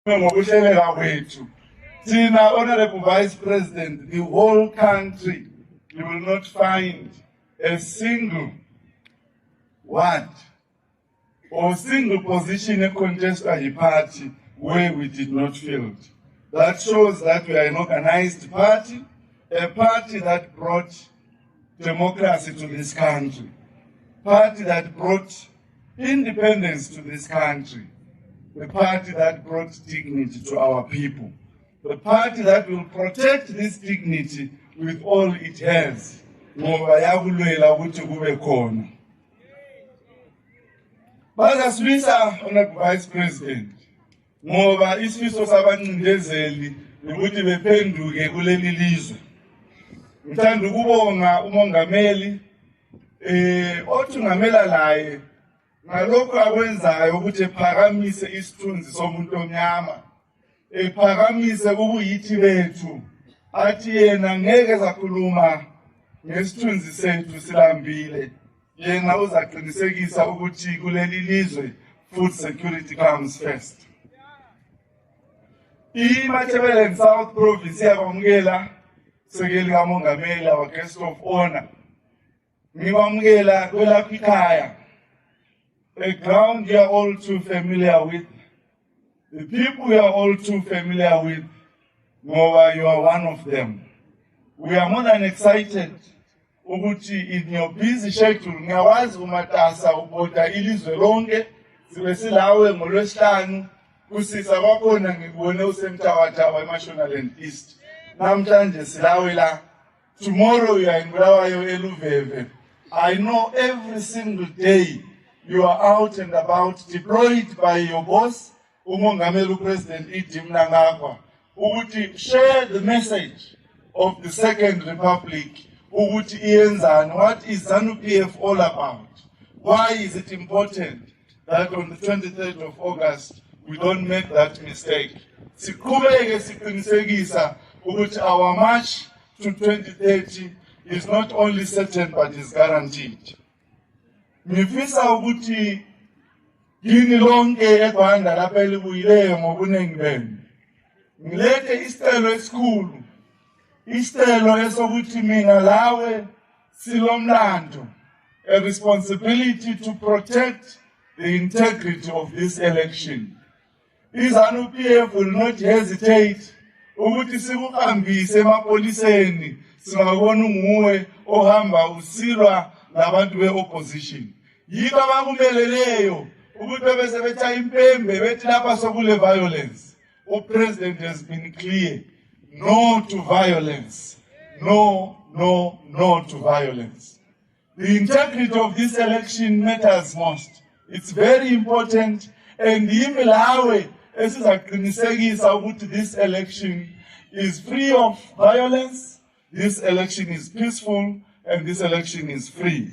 Honorable Vice President, the whole country, you will not find a single word or single position contested by a party where we did not field. That shows that we are an organized party, a party that brought democracy to this country, party that brought independence to this country, the party that brought dignity to our people, the party that will protect this dignity with all it has. Bazasibisa Honorable Vice President, ngoba isifiso sabancindezeli ukuthi bephenduke kuleli lizwe. Ngithanda ukubonga uMongameli othungamela laye ngalokho akwenzayo ukuthi ephakamise isithunzi somuntu omnyama, ephakamise ubuyithi bethu, athi yena ngeke zakhuluma ngesithunzi sethu silambile, yena uzaqinisekisa ukuthi kuleli lizwe food security comes first. eMatabeleland South Province yabamukela sekeli kaMongameli, our guest of honor. Ngikwamukela kwelakho ikhaya, a ground you are all too familiar with, the people you are all too familiar with, ngoba you are one of them. We are more than excited ukuthi in your busy schedule ngiyawazi umatasa ubhoda ilizwe lonke, sibe silawe ngoLwesihlanu kusisa kwakhona ngikubone usemthawathaba eMashonaland East. Namhlanje silawe la, tomorrow you are in Bulawayo eLuveve. I know every single day you are out and about, deployed by your boss, uMongameli President Mnangagwa, ukuthi share the message of the Second Republic, ukuthi iyenzani, what is ZANU PF all about? Why is it important that on the 23rd of August we don't make that mistake? Siqhubeke siqinisekisa ukuthi our march to 2030 is not only certain but is guaranteed. Ngifisa ukuthi yini lonke eBandla lapha elibuyileyo ngobunengi benu ngilethe isicelo esikhulu, isicelo esokuthi mina lawe silomlando, a responsibility to protect the integrity of this election. iZANU PF will not hesitate ukuthi sikuhambise emapoliseni singabona nguwe ohamba usilwa nabantu be-opposition. Yiko abakumeleleyo ukuthi bese betha impembe bethi lapha sokule violence. President has been clear, no to violence, no to violence. The integrity of this election matters most. It's very important, and imilawe esizaqinisekisa ukuthi this election is free of violence, this election is peaceful, and this election is free.